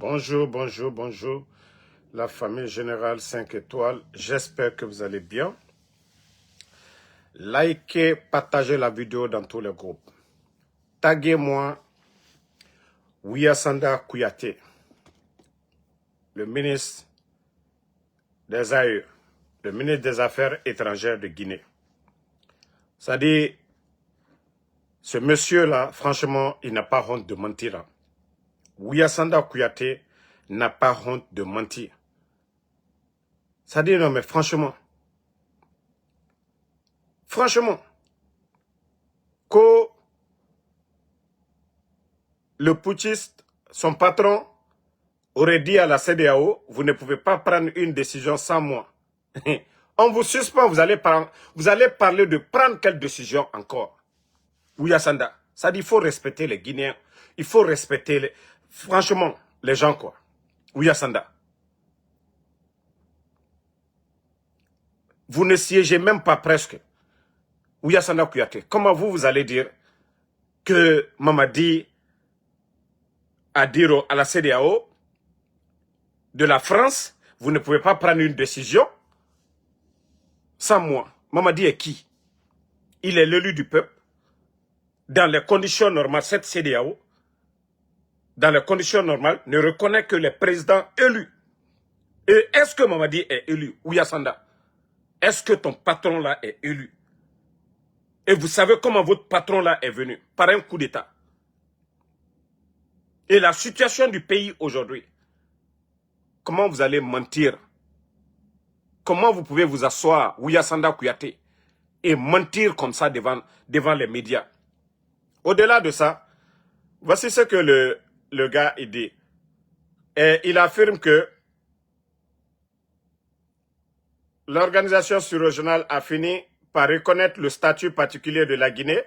Bonjour, bonjour, bonjour. La famille générale 5 étoiles. J'espère que vous allez bien. Likez, partagez la vidéo dans tous les groupes. Taguez-moi Ouyassanda Kouyaté, le ministre des AE, le ministre des Affaires étrangères de Guinée. C'est-à-dire, ce monsieur-là, franchement, il n'a pas honte de mentir. Hein. Ouyassanda Kouyaté n'a pas honte de mentir. C'est-à-dire, non, mais franchement, que le putschiste, son patron, aurait dit à la CEDEAO, vous ne pouvez pas prendre une décision sans moi. On vous suspend, vous allez parler de prendre quelle décision encore. Ouyassanda, ça dit il faut respecter les Guinéens, il faut respecter, franchement, les gens quoi. Ouyassanda. Vous ne siégez même pas presque. Ouyassanda Kouyaté, comment vous allez dire que Mamadi a dit à la CEDEAO de la France, vous ne pouvez pas prendre une décision sans moi. Mamadi est qui? Il est l'élu du peuple. Dans les conditions normales, cette CEDEAO, dans les conditions normales, ne reconnaît que les présidents élus. Et est-ce que Mamadi est élu? Ouyassanda, est-ce que ton patron-là est élu? Et vous savez comment votre patron-là est venu? Par un coup d'État. Et la situation du pays aujourd'hui, comment vous allez mentir? Comment vous pouvez vous asseoir, Ouyassanda Kouyaté, et mentir comme ça devant les médias? Au-delà de ça, voici ce que le gars il dit. Et il affirme que l'organisation sur-régionale a fini par reconnaître le statut particulier de la Guinée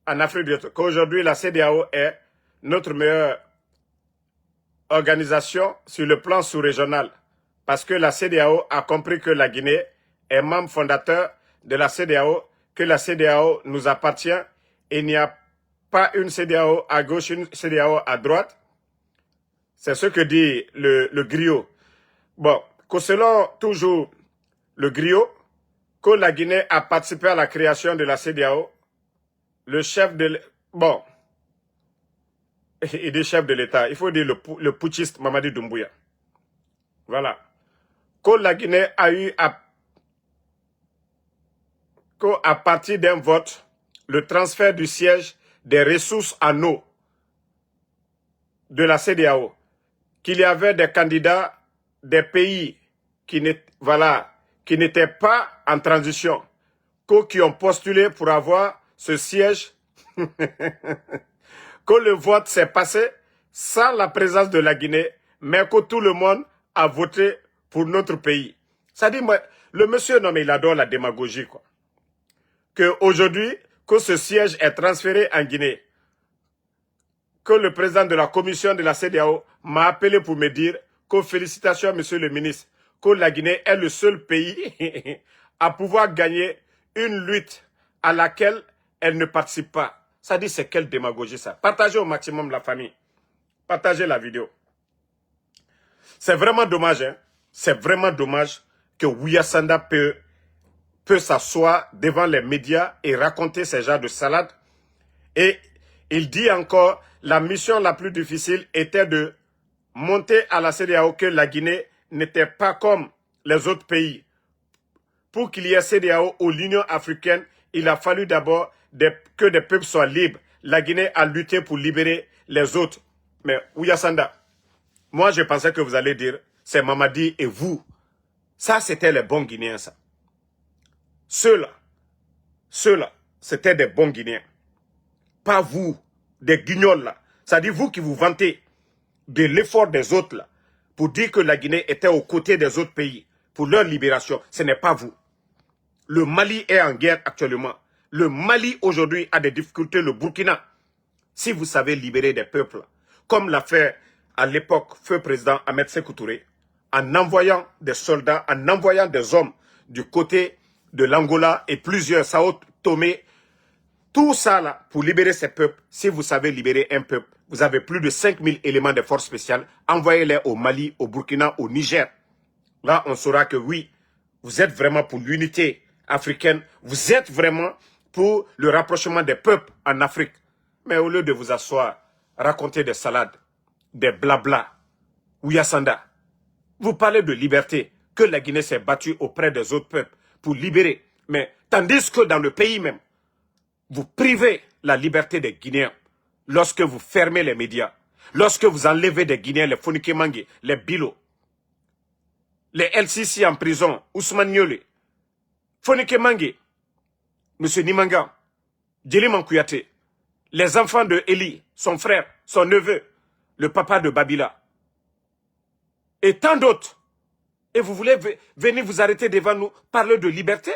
en Afrique de l'Ouest. Qu'aujourd'hui, la CEDEAO est notre meilleure organisation sur le plan sous-régional. Parce que la CEDEAO a compris que la Guinée est membre fondateur de la CEDEAO, que la CEDEAO nous appartient et il n'y a pas une CEDEAO à gauche, une CEDEAO à droite. C'est ce que dit le griot. Bon, que selon toujours le griot, que la Guinée a participé à la création de la CEDEAO, le chef de... Bon, il dit chef de l'État, il faut dire le putschiste Mamadi Doumbouya. Voilà. Que la Guinée a eu à partir d'un vote, le transfert du siège des ressources en eau de la CEDEAO, qu'il y avait des candidats des pays qui n'étaient pas en transition, qui ont postulé pour avoir ce siège, que le vote s'est passé sans la présence de la Guinée, mais que tout le monde a voté pour notre pays. Ça dit, le monsieur, non mais il adore la démagogie, quoi. Qu'aujourd'hui, que ce siège est transféré en Guinée, que le président de la commission de la CEDEAO m'a appelé pour me dire que félicitations, monsieur le ministre, que la Guinée est le seul pays à pouvoir gagner une lutte à laquelle elle ne participe pas. Ça dit, c'est quelle démagogie ça? Partagez au maximum la famille. Partagez la vidéo. C'est vraiment dommage, hein? C'est vraiment dommage que Ouyassanda peut s'asseoir devant les médias et raconter ces genres de salade. Et il dit encore, la mission la plus difficile était de monter à la CEDEAO que la Guinée n'était pas comme les autres pays. Pour qu'il y ait CEDEAO ou l'Union africaine, il a fallu d'abord que des peuples soient libres. La Guinée a lutté pour libérer les autres. Mais Ouyassanda, moi je pensais que vous allez dire, c'est Mamadi et vous. Ça, c'était les bons Guinéens, ça. Ceux-là, c'était des bons Guinéens. Pas vous, des guignols là. Ça dit vous qui vous vantez de l'effort des autres là, pour dire que la Guinée était aux côtés des autres pays pour leur libération. Ce n'est pas vous. Le Mali est en guerre actuellement. Le Mali aujourd'hui a des difficultés, le Burkina. Si vous savez libérer des peuples, comme l'a fait à l'époque feu président Ahmed Sékou Touré, en envoyant des soldats, en envoyant des hommes du côté de l'Angola et plusieurs Sao Tomé, tout ça là, pour libérer ces peuples, si vous savez libérer un peuple, Vous avez plus de 5000 éléments de forces spéciales. Envoyez-les au Mali, au Burkina, au Niger. Là, on saura que oui, vous êtes vraiment pour l'unité africaine. Vous êtes vraiment pour le rapprochement des peuples en Afrique. Mais au lieu de vous asseoir, raconter des salades, des blabla, Ouyasanda, vous parlez de liberté, que la Guinée s'est battue auprès des autres peuples pour libérer. Mais tandis que dans le pays même, vous privez la liberté des Guinéens lorsque vous fermez les médias, lorsque vous enlevez des Guinéens, les Fonike Mangue, les Bilo, les LCC en prison, Ousmane Niolé, Fonike Mangue, M. Nimanga, Djeliman Kouyaté, les enfants de Eli, son frère, son neveu, le papa de Babila, et tant d'autres. Et vous voulez venir vous arrêter devant nous, parler de liberté?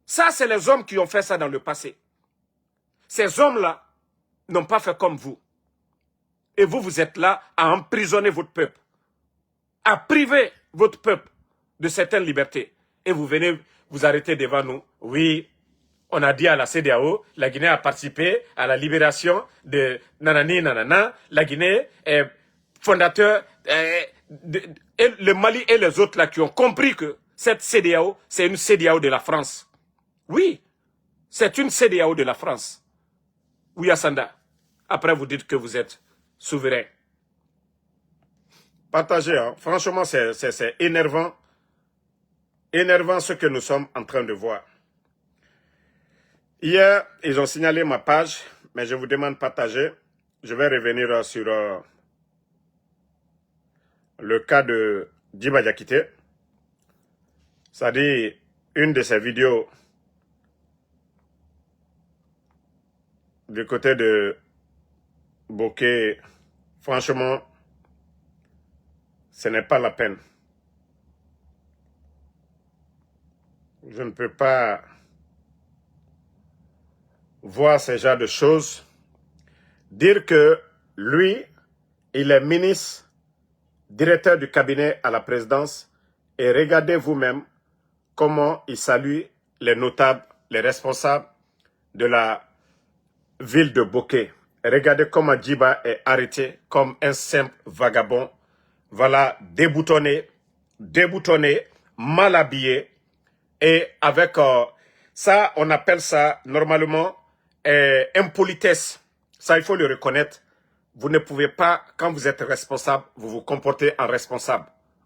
Ça, c'est les hommes qui ont fait ça dans le passé. Ces hommes-là n'ont pas fait comme vous. Et vous, vous êtes là à emprisonner votre peuple, à priver votre peuple de certaines libertés. Et vous venez vous arrêter devant nous. Oui, on a dit à la CEDEAO, la Guinée a participé à la libération de nanani nanana. La Guinée est fondateur, et le Mali et les autres là qui ont compris que cette CEDEAO, c'est une CEDEAO de la France. Oui, c'est une CEDEAO de la France. Oui, Assanda. Après, vous dites que vous êtes souverain. Partagez, hein. Franchement, c'est énervant. Énervant ce que nous sommes en train de voir. Hier, ils ont signalé ma page, mais je vous demande de partager. Je vais revenir sur le cas de Djiba Diakité. C'est-à-dire, une de ces vidéos du côté de Bokeh, franchement, ce n'est pas la peine. Je ne peux pas voir ce genre de choses. Dire que lui, il est ministre, directeur du cabinet à la présidence, et regardez vous-même comment il salue les notables, les responsables de la ville de Bokeh. Regardez comment Djiba est arrêté comme un simple vagabond. Voilà, déboutonné, mal habillé. Et avec ça, on appelle ça normalement impolitesse. Ça, il faut le reconnaître. Vous ne pouvez pas, quand vous êtes responsable, vous vous comportez en responsable.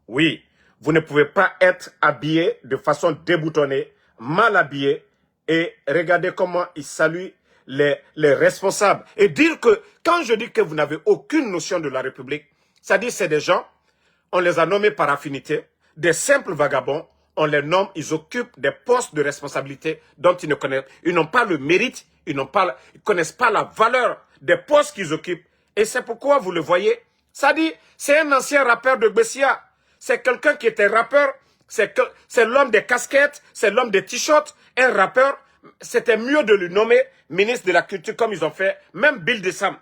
Oui, vous ne pouvez pas être habillé de façon déboutonnée, mal habillé, et regardez comment il salue les responsables. Et dire que, quand je dis que vous n'avez aucune notion de la République, c'est-à-dire c'est des gens, on les a nommés par affinité, des simples vagabonds, on les nomme, ils occupent des postes de responsabilité dont ils ne connaissent, ils n'ont pas le mérite, ils connaissent pas la valeur des postes qu'ils occupent. Et c'est pourquoi vous le voyez, ça dit, c'est un ancien rappeur de Bessia, c'est quelqu'un qui était rappeur, c'est l'homme des casquettes, c'est l'homme des t-shirts, un rappeur, c'était mieux de le nommer ministre de la culture comme ils ont fait, même Bill de Sam,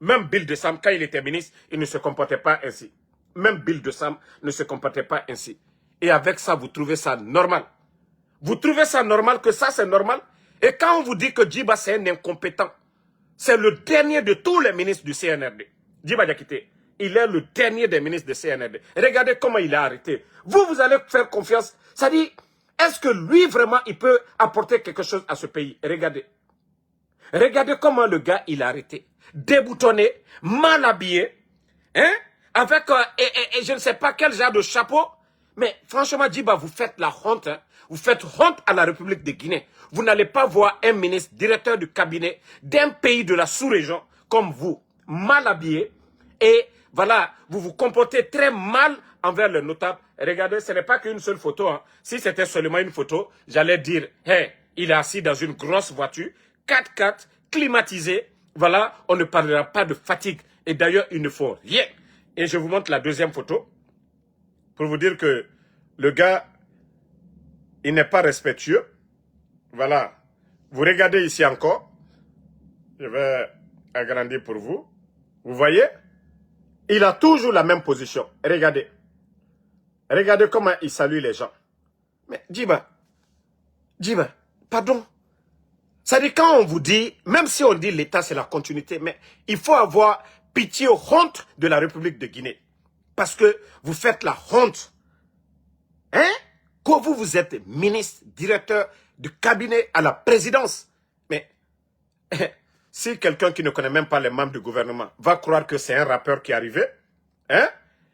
quand il était ministre, il ne se comportait pas ainsi. Même Bill de Sam ne se comportait pas ainsi. Et avec ça, vous trouvez ça normal. Vous trouvez ça normal, que ça c'est normal. Et quand on vous dit que Djiba c'est un incompétent, c'est le dernier de tous les ministres du CNRD. Djiba Diakité, il est le dernier des ministres du CNRD. Regardez comment il est arrêté. Vous allez faire confiance. Ça dit, est-ce que lui vraiment il peut apporter quelque chose à ce pays? Regardez. Regardez comment le gars il est arrêté. Déboutonné, mal habillé, hein? Avec et je ne sais pas quel genre de chapeau. Mais franchement, Djiba, vous faites la honte. Hein? Vous faites honte à la République de Guinée. Vous n'allez pas voir un ministre, directeur du cabinet d'un pays de la sous-région comme vous, mal habillé. Et voilà, vous vous comportez très mal envers le notable. Regardez, ce n'est pas qu'une seule photo. Hein. Si c'était seulement une photo, j'allais dire, hey, il est assis dans une grosse voiture, 4x4, climatisé. Voilà, on ne parlera pas de fatigue. Et d'ailleurs, il ne faut rien. Et je vous montre la deuxième photo. Pour vous dire que le gars, il n'est pas respectueux. Voilà. Vous regardez ici encore. Je vais agrandir pour vous. Vous voyez? Il a toujours la même position. Regardez. Regardez comment il salue les gens. Mais Djiba, pardon. Ça dit quand on vous dit, même si on dit l'État c'est la continuité, mais il faut avoir pitié, honte de la République de Guinée. Parce que vous faites la honte. Hein? Quand vous êtes ministre, directeur du cabinet à la présidence. Mais si quelqu'un qui ne connaît même pas les membres du gouvernement va croire que c'est un rappeur qui est arrivé, hein?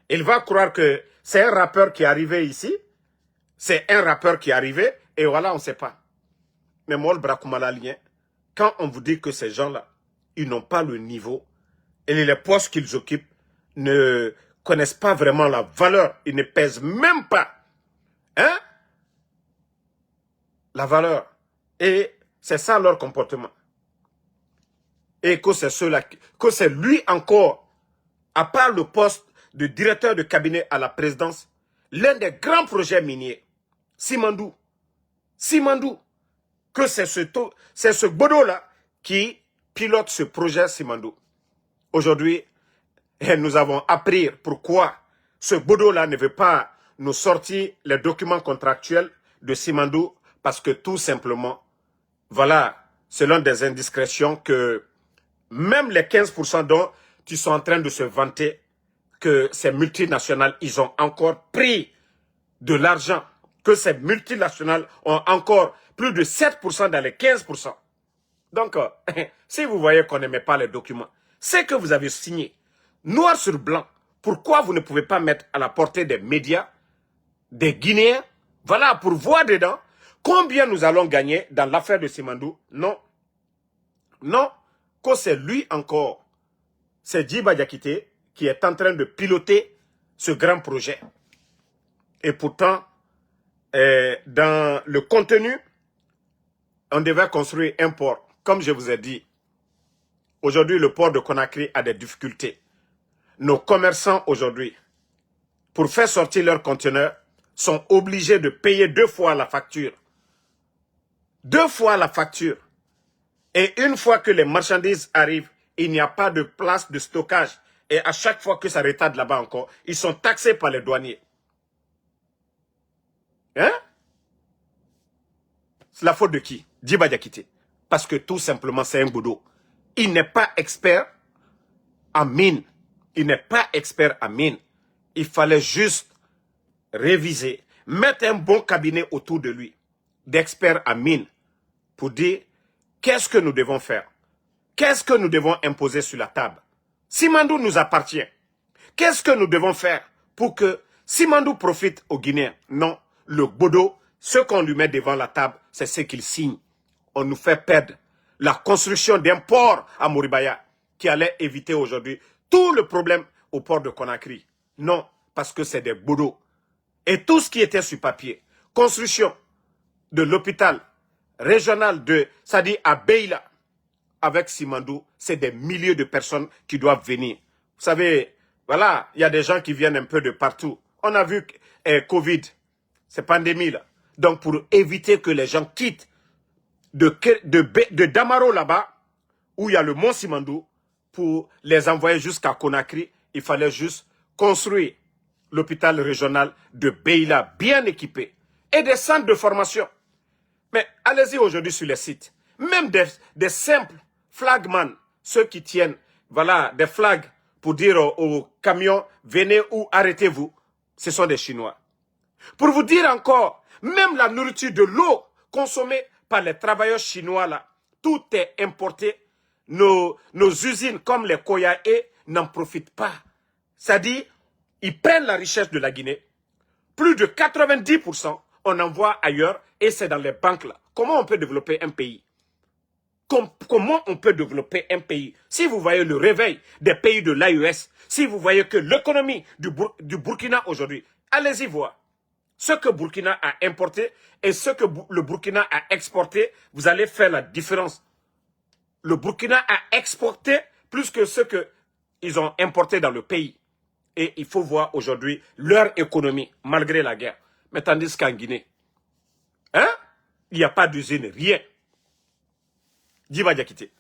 Il va croire que c'est un rappeur qui est arrivé ici, c'est un rappeur qui est arrivé, et voilà, on ne sait pas. Mais Mol Brakoumalalien, quand on vous dit que ces gens-là, ils n'ont pas le niveau, et les postes qu'ils occupent ne connaissent pas vraiment la valeur, ils ne pèsent même pas, hein, la valeur. Et c'est ça leur comportement. Et que c'est ceux-là, que c'est lui encore, à part le poste de directeur de cabinet à la présidence, l'un des grands projets miniers, Simandou, que c'est ce Bodo-là qui pilote ce projet Simandou. Aujourd'hui, nous avons appris pourquoi ce Bodo-là ne veut pas nous sortir les documents contractuels de Simandou, parce que tout simplement, voilà, selon des indiscrétions que même les 15% dont tu sont en train de se vanter, que ces multinationales, ils ont encore pris de l'argent, que ces multinationales ont encore plus de 7% dans les 15%. Donc, si vous voyez qu'on n'aimait pas les documents, c'est que vous avez signé, noir sur blanc. Pourquoi vous ne pouvez pas mettre à la portée des médias, des Guinéens, voilà, pour voir dedans combien nous allons gagner dans l'affaire de Simandou? Non. Non, que c'est lui encore, c'est Djiba Diakité qui est en train de piloter ce grand projet. Et pourtant, dans le contenu, on devait construire un port. Comme je vous ai dit, aujourd'hui, le port de Conakry a des difficultés. Nos commerçants aujourd'hui, pour faire sortir leurs conteneurs, sont obligés de payer 2 fois la facture. 2 fois la facture. Et une fois que les marchandises arrivent, il n'y a pas de place de stockage. Et à chaque fois que ça retarde là-bas encore, ils sont taxés par les douaniers. Hein? C'est la faute de qui? Djiba Diakité. Parce que tout simplement, c'est un boudot. Il n'est pas expert en mine. Il n'est pas expert en mine. Il fallait juste réviser, mettre un bon cabinet autour de lui, d'experts en mine, pour dire qu'est-ce que nous devons faire? Qu'est-ce que nous devons imposer sur la table? Simandou nous appartient. Qu'est-ce que nous devons faire pour que Simandou profite aux Guinéens? Non, le bodo, ce qu'on lui met devant la table, c'est ce qu'il signe. On nous fait perdre la construction d'un port à Moribaya qui allait éviter aujourd'hui tout le problème au port de Conakry. Non, parce que c'est des bodos. Et tout ce qui était sur papier, construction de l'hôpital régional de, ça dit à Beila, avec Simandou, c'est des milliers de personnes qui doivent venir. Vous savez, voilà, il y a des gens qui viennent un peu de partout. On a vu Covid, cette pandémie-là. Donc, pour éviter que les gens quittent de Damaro là-bas, où il y a le mont Simandou, pour les envoyer jusqu'à Conakry, il fallait juste construire l'hôpital régional de Beila, bien équipé, et des centres de formation. Mais allez-y aujourd'hui sur les sites, même des simples flagman, ceux qui tiennent, voilà, des flags pour dire aux camions, venez ou arrêtez-vous, ce sont des Chinois. Pour vous dire encore, même la nourriture de l'eau consommée par les travailleurs chinois là, tout est importé. Nos usines comme les Koyaé n'en profitent pas. C'est-à-dire, ils prennent la richesse de la Guinée. Plus de 90%, on envoie ailleurs et c'est dans les banques là. Comment on peut développer un pays? Comment on peut développer un pays? Si vous voyez le réveil des pays de l'AES, si vous voyez que l'économie du Burkina aujourd'hui, allez-y voir. Ce que Burkina a importé et ce que le Burkina a exporté, vous allez faire la différence. Le Burkina a exporté plus que ce qu'ils ont importé dans le pays. Et il faut voir aujourd'hui leur économie, malgré la guerre. Mais tandis qu'en Guinée, hein, il n'y a pas d'usine, rien. Djiba Diakité.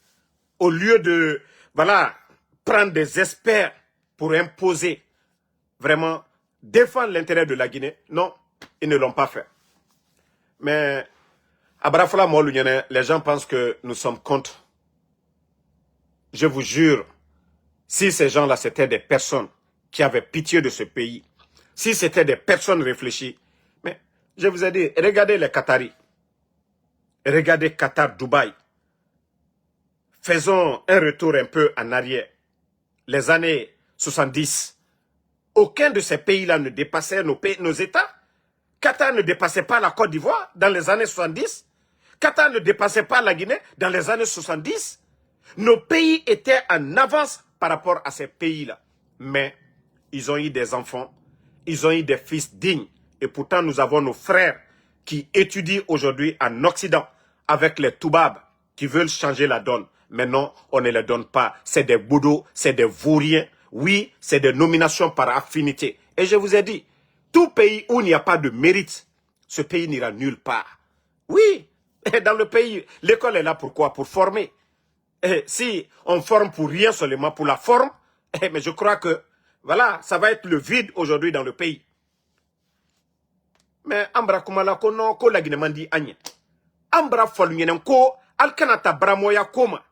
Au lieu de, voilà, prendre des experts pour imposer, vraiment, défendre l'intérêt de la Guinée, non, ils ne l'ont pas fait. Mais Abrafala Molunyene, les gens pensent que nous sommes contre. Je vous jure, si ces gens-là, c'était des personnes qui avaient pitié de ce pays, si c'était des personnes réfléchies, mais je vous ai dit, regardez les Qataris, regardez Qatar, Dubaï. Faisons un retour un peu en arrière. Les années 70, aucun de ces pays-là ne dépassait nos États. Qatar ne dépassait pas la Côte d'Ivoire dans les années 70. Qatar ne dépassait pas la Guinée dans les années 70. Nos pays étaient en avance par rapport à ces pays-là. Mais ils ont eu des enfants, ils ont eu des fils dignes. Et pourtant, nous avons nos frères qui étudient aujourd'hui en Occident avec les Toubabs qui veulent changer la donne. Mais non, on ne les donne pas. C'est des bouddhos, c'est des vauriens. Oui, c'est des nominations par affinité. Et je vous ai dit, tout pays où il n'y a pas de mérite, ce pays n'ira nulle part. Oui, et dans le pays, l'école est là pour quoi? Pour former. Et si on forme pour rien seulement, pour la forme, mais je crois que, voilà, ça va être le vide aujourd'hui dans le pays. Mais Ambra Kumala kono ko la Guinée agne. Ambra folnyenen ko alkanata bramoya koma.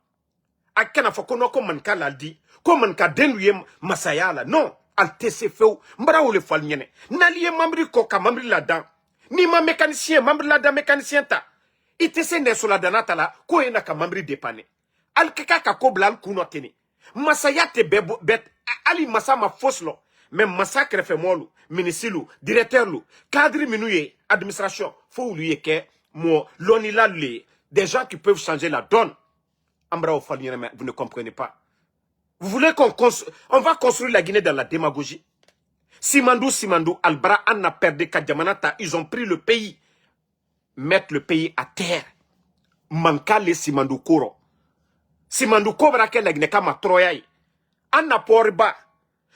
Akana fokono ko man kalaldi, ko man ka denuye masayala. Non, al tese feu, mbra ole folnyene. Naliye mambri ko ka mambri là-dedans. Ni ma mécanicien, mambri là-dedans mécanicien ta. Itese ne so là-dedans ta la, ko ena ka mambri dépanner. Al keka ka ko blal kuno tene. Masaya te bet ali masama foslo. Mais massacre fait molu, ministre, directeur, cadre minouye, administration, faut lui que moi, l'onila lui, des gens qui peuvent changer la donne. Ambra vous ne comprenez pas. Vous voulez on va construire la Guinée dans la démagogie. Simandou, Albra, Anna perdu Kadjamanata, ils ont pris le pays. Mettre le pays à terre. Manka les Simandou Koro. Simandou Kobra ke la Guinée kama Troyaï. Anna Porba.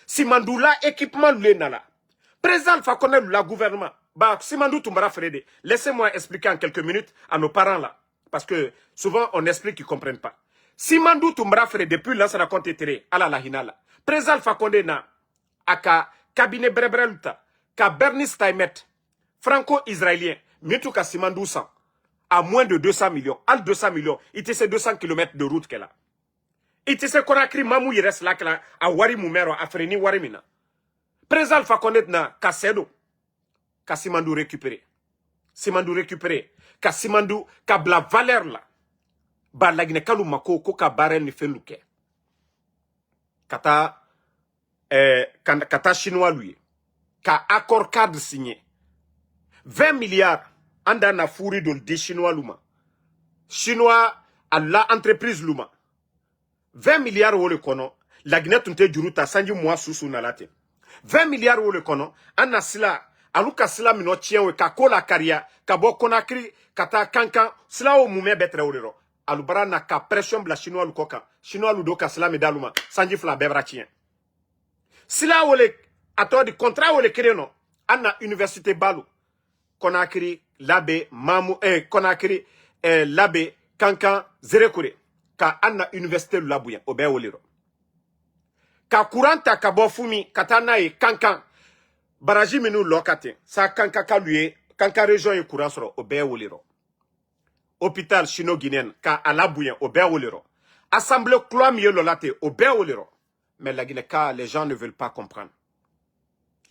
Simandou la équipement l'enala. Président Fakone la gouvernement. Bah, Simandou Tumbara Frédé. Laissez-moi expliquer en quelques minutes à nos parents là. Parce que souvent on explique qu'ils ne comprennent pas. Simandou Tumbara Frédé depuis là ça raconte tere à la hinala. Président Fakone na aka cabinet Brebreluta. Ka Bernie Steinmet. Franco-israélien. Mieux ka Simandou 100. À moins de 200 millions. Al 200 millions. Il était ces 200 km de route qu'elle a. Il se Konakri mamou il reste là à Wari Moumero à Freni Warimina. Président Fakondet na Kasedo. Simandou récupéré. Simandou récupéré. Simandou kabla valeur là. Ba lagne kalu mako ko ka barel ni feluke. Kata chinois lui. Ka accord cadre signé. 20 milliards anda na fouri dol de chinois luma. Chinois à la entreprise luma. 20 milliards ou le kono, la Guinée tunte juruta sanji mwa susu na late. 20 milliards ou le kono, anna sila, aluka sila mino tienwe ka kola karia, ka bo konakri, kata kankan, sila o mume betre orero. Alubara na ka pression bla chinois lukoka, chinois ludoka sila medaluma, sanji fla bebra tien. Sila ou le, ato di contrat ou le kireno, anna université balu, konakri, labe, mamu, konakri, labe, kankan, zerekure. Ka anna université labuya obe woliro ka couranta ka bo fumi katana e kankan baraji minu lokate sa kanka ka lui kanka région e courant soro obe woliro hôpital chino-guinéen ka alabuya obe woliro assemblée cloa mieux lolate obe woliro mais la Guinée ka les gens ne veulent pas comprendre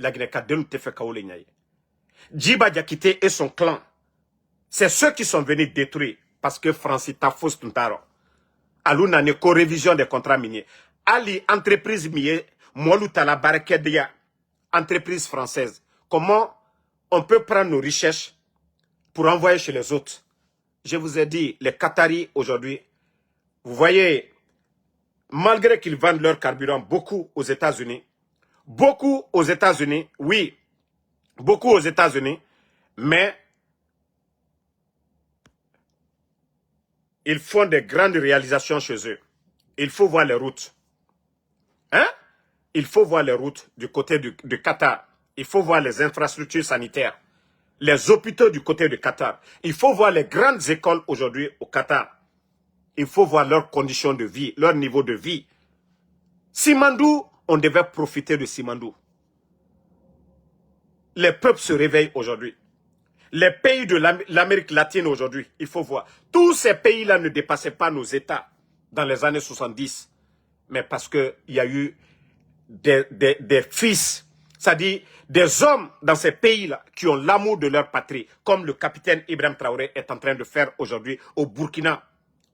la Guinée ka denu te fe ka wole nyaye Djiba Diakité et son clan c'est ceux qui sont venus détruire parce que Francis Tafos Tuntaro Aluna ne co-révision des contrats miniers. Ali, entreprise minier, Moualoutala Barakedia, entreprise française. Comment on peut prendre nos richesses pour envoyer chez les autres? Je vous ai dit, les Qataris aujourd'hui, vous voyez, malgré qu'ils vendent leur carburant beaucoup aux États-Unis, oui, beaucoup aux États-Unis, mais ils font des grandes réalisations chez eux. Il faut voir les routes. Hein? Il faut voir les routes du côté du Qatar. Il faut voir les infrastructures sanitaires. Les hôpitaux du côté du Qatar. Il faut voir les grandes écoles aujourd'hui au Qatar. Il faut voir leurs conditions de vie, leur niveau de vie. Simandou, on devait profiter de Simandou. Les peuples se réveillent aujourd'hui. Les pays de l'Amérique latine aujourd'hui, il faut voir. Tous ces pays-là ne dépassaient pas nos États dans les années 70. Mais parce qu'il y a eu des fils, c'est-à-dire des hommes dans ces pays-là qui ont l'amour de leur patrie, comme le capitaine Ibrahim Traoré est en train de faire aujourd'hui au Burkina.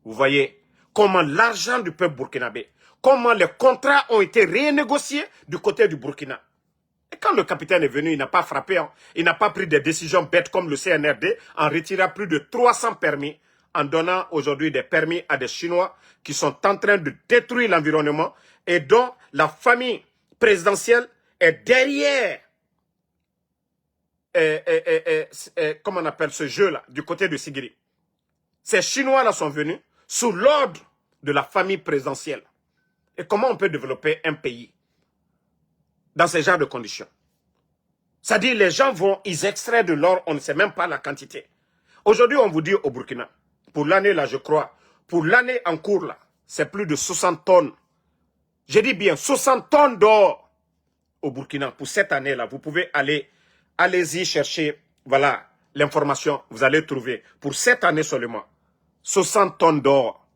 Vous voyez comment l'argent du peuple burkinabé, comment les contrats ont été renégociés du côté du Burkina. Et quand le capitaine est venu, il n'a pas frappé, hein. Il n'a pas pris des décisions bêtes comme le CNRD en retirant plus de 300 permis, en donnant aujourd'hui des permis à des Chinois qui sont en train de détruire l'environnement et dont la famille présidentielle est derrière, comment on appelle ce jeu-là, du côté de Sigiri. Ces Chinois-là sont venus sous l'ordre de la famille présidentielle. Et comment on peut développer un pays dans ce genre de conditions? C'est-à-dire, les gens vont, ils extraient de l'or, on ne sait même pas la quantité. Aujourd'hui, on vous dit au Burkina, pour l'année là, je crois, pour l'année en cours là, c'est plus de 60 tonnes. Je dis bien 60 tonnes d'or au Burkina pour cette année là. Vous pouvez allez-y chercher, voilà, l'information, vous allez trouver. Pour cette année seulement, 60 tonnes d'or.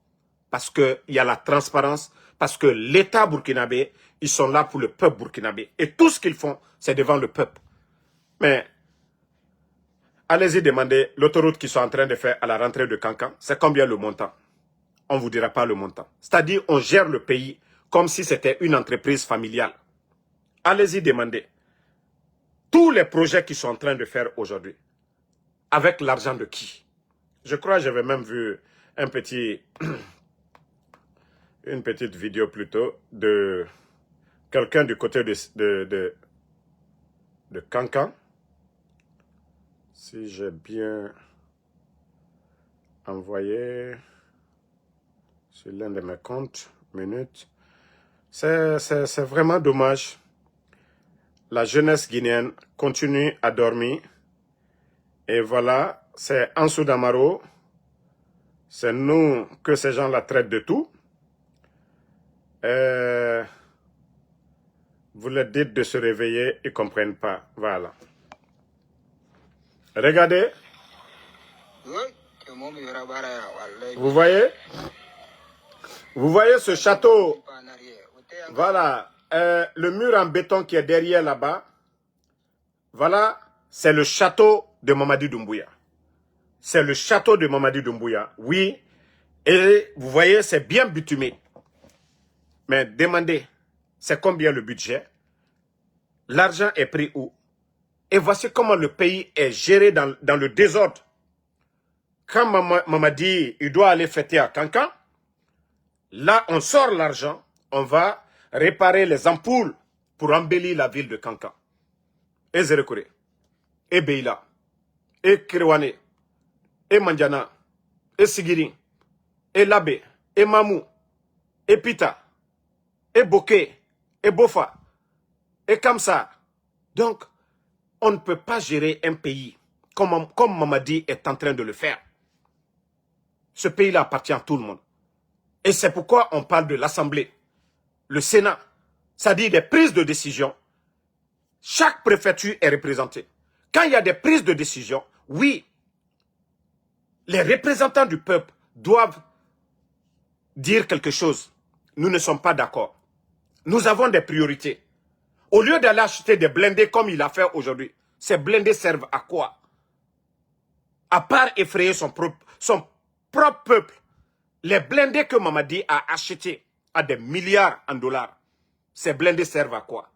Parce qu'il y a la transparence, parce que l'État burkinabé, ils sont là pour le peuple burkinabé. Et tout ce qu'ils font, c'est devant le peuple. Mais, allez-y demander l'autoroute qu'ils sont en train de faire à la rentrée de Kankan, c'est combien le montant? On ne vous dira pas le montant. C'est-à-dire, on gère le pays comme si c'était une entreprise familiale. Allez-y demander tous les projets qu'ils sont en train de faire aujourd'hui. Avec l'argent de qui? Je crois que j'avais même vu une petite vidéo plutôt de quelqu'un du côté de Kankan. Si j'ai bien envoyé sur l'un de mes comptes, minutes. C'est vraiment dommage. La jeunesse guinéenne continue à dormir. Et voilà, c'est Ansou Damaro. C'est nous que ces gens-là traitent de tout. Vous leur dites de se réveiller, ils ne comprennent pas. Voilà. Regardez. Vous voyez? Vous voyez ce château? Voilà. Le mur en béton qui est derrière là-bas. Voilà. C'est le château de Mamadi Doumbouya. C'est le château de Mamadi Doumbouya. Oui. Et vous voyez, c'est bien bitumé. Mais demandez, c'est combien le budget? L'argent est pris où? Et voici comment le pays est géré dans le désordre. Quand Mamadi, il doit aller fêter à Kankan, là, on sort l'argent, on va réparer les ampoules pour embellir la ville de Kankan. Et Zerekore, et Beila, et Kirwane, et Mandjana, et Sigiri, et Labé, et Mamou, et Pita, et Boké, et Bofa, et Kamsa. Donc, on ne peut pas gérer un pays comme Mamadi est en train de le faire. Ce pays-là appartient à tout le monde. Et c'est pourquoi on parle de l'Assemblée, le Sénat, c'est-à-dire des prises de décision. Chaque préfecture est représentée. Quand il y a des prises de décision, oui, les représentants du peuple doivent dire quelque chose. Nous ne sommes pas d'accord. Nous avons des priorités. Au lieu d'aller acheter des blindés comme il a fait aujourd'hui, ces blindés servent à quoi? À part effrayer son propre peuple. Les blindés que Mamadi a achetés à des milliards en dollars, ces blindés servent à quoi?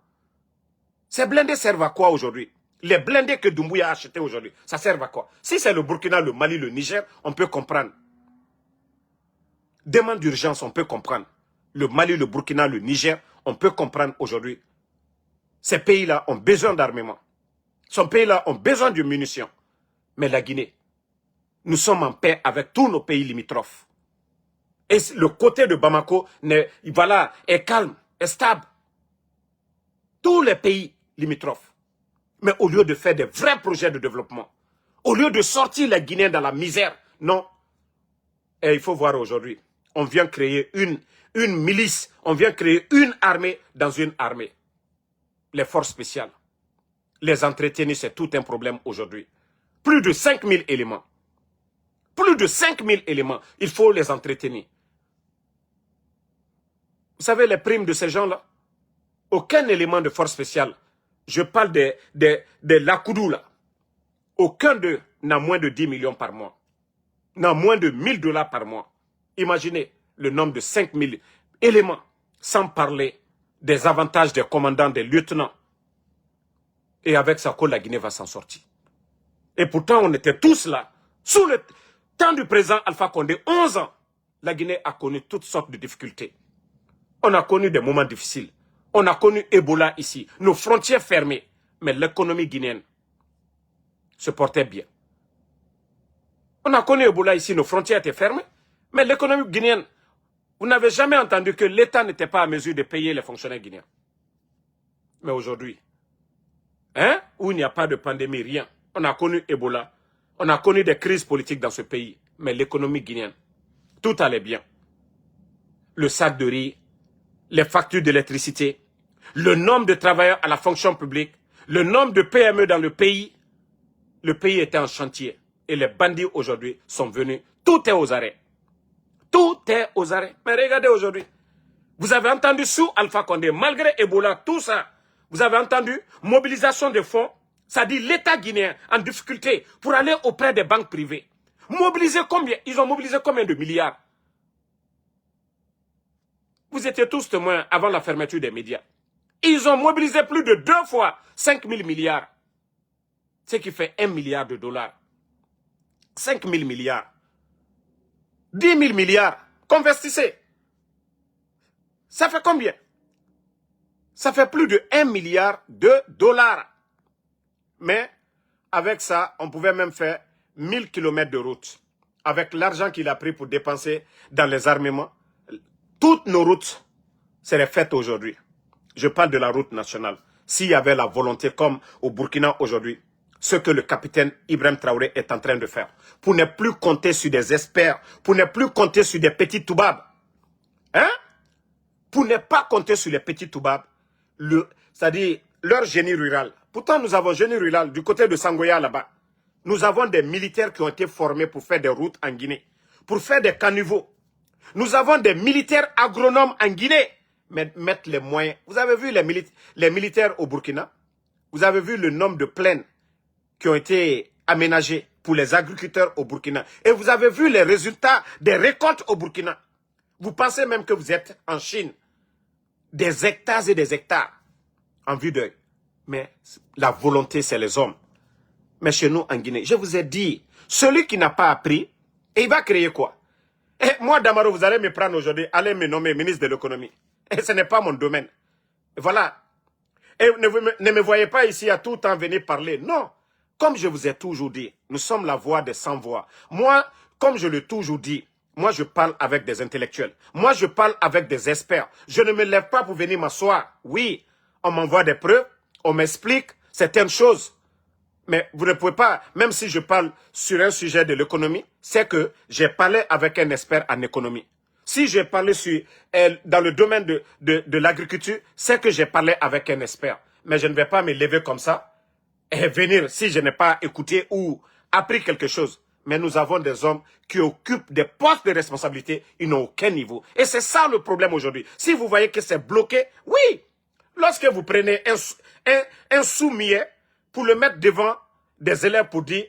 Ces blindés servent à quoi aujourd'hui? Les blindés que Doumbouya a achetés aujourd'hui, ça sert à quoi? Si c'est le Burkina, le Mali, le Niger, on peut comprendre. Demande d'urgence, on peut comprendre. Le Mali, le Burkina, le Niger, on peut comprendre aujourd'hui. Ces pays-là ont besoin d'armement. Ces pays-là ont besoin de munitions. Mais la Guinée, nous sommes en paix avec tous nos pays limitrophes. Et le côté de Bamako voilà, est calme, est stable. Tous les pays limitrophes. Mais au lieu de faire des vrais projets de développement, au lieu de sortir les Guinéens dans la misère, non. Et il faut voir aujourd'hui, on vient créer une milice, on vient créer une armée dans une armée. Les forces spéciales. Les entretenir, c'est tout un problème aujourd'hui. Plus de 5000 éléments. Plus de 5000 éléments. Il faut les entretenir. Vous savez les primes de ces gens-là? Aucun élément de force spéciale. Je parle des Lakoudou là. Aucun d'eux n'a moins de 10 millions par mois. N'a moins de 1000 dollars par mois. Imaginez le nombre de 5000 éléments. Sans parler des avantages des commandants, des lieutenants. Et avec ça, la Guinée va s'en sortir. Et pourtant, on était tous là. Sous le temps du président Alpha Condé, 11 ans, la Guinée a connu toutes sortes de difficultés. On a connu des moments difficiles. On a connu Ebola ici, nos frontières fermées. Mais l'économie guinéenne se portait bien. On a connu Ebola ici, nos frontières étaient fermées. Mais l'économie guinéenne, vous n'avez jamais entendu que l'État n'était pas à mesure de payer les fonctionnaires guinéens. Mais aujourd'hui, où il n'y a pas de pandémie, rien. On a connu Ebola. On a connu des crises politiques dans ce pays. Mais l'économie guinéenne, tout allait bien. Le sac de riz, les factures d'électricité, le nombre de travailleurs à la fonction publique, le nombre de PME dans le pays était en chantier. Et les bandits aujourd'hui sont venus. Tout est aux arrêts. Tout est aux arrêts. Mais regardez aujourd'hui. Vous avez entendu sous Alpha Condé, malgré Ebola, tout ça, vous avez entendu mobilisation de fonds, ça dit l'État guinéen en difficulté pour aller auprès des banques privées. Mobiliser combien? Ils ont mobilisé combien de milliards? Vous étiez tous témoins avant la fermeture des médias. Ils ont mobilisé plus de 2 fois 5 000 milliards. Ce qui fait 1 milliard de dollars. 5 000 milliards. 10 000 milliards. Convertissez. Ça fait combien? Ça fait plus de 1 milliard de dollars. Mais avec ça, on pouvait même faire 1000 kilomètres de route. Avec l'argent qu'il a pris pour dépenser dans les armements, toutes nos routes seraient faites aujourd'hui. Je parle de la route nationale. S'il y avait la volonté comme au Burkina aujourd'hui, ce que le capitaine Ibrahim Traoré est en train de faire, pour ne plus compter sur des experts, pour ne plus compter sur des petits toubabs. Pour ne pas compter sur les petits toubabs, c'est-à-dire leur génie rural. Pourtant, nous avons génie rural du côté de Sangoya là-bas. Nous avons des militaires qui ont été formés pour faire des routes en Guinée, pour faire des caniveaux. Nous avons des militaires agronomes en Guinée, mais mettre les moyens. Vous avez vu les militaires au Burkina? Vous avez vu le nombre de plaines qui ont été aménagées pour les agriculteurs au Burkina. Et vous avez vu les résultats des récoltes au Burkina. Vous pensez même que vous êtes en Chine. Des hectares et des hectares en vue d'œil. Mais la volonté, c'est les hommes. Mais chez nous, en Guinée, je vous ai dit, celui qui n'a pas appris, et il va créer quoi? Et moi, Damaro, vous allez me prendre aujourd'hui, allez me nommer ministre de l'économie. Et ce n'est pas mon domaine. Voilà. Et ne me voyez pas ici à tout temps venir parler. Non. Comme je vous ai toujours dit, nous sommes la voix des sans-voix. Moi, comme je l'ai toujours dit, moi je parle avec des intellectuels. Moi je parle avec des experts. Je ne me lève pas pour venir m'asseoir. Oui, on m'envoie des preuves, on m'explique certaines choses. Mais vous ne pouvez pas, même si je parle sur un sujet de l'économie, c'est que j'ai parlé avec un expert en économie. Si j'ai parlé dans le domaine de l'agriculture, c'est que j'ai parlé avec un expert. Mais je ne vais pas me lever comme ça et venir si je n'ai pas écouté ou appris quelque chose. Mais nous avons des hommes qui occupent des postes de responsabilité, ils n'ont aucun niveau. Et c'est ça le problème aujourd'hui. Si vous voyez que c'est bloqué, oui, lorsque vous prenez un sous-millet pour le mettre devant des élèves pour dire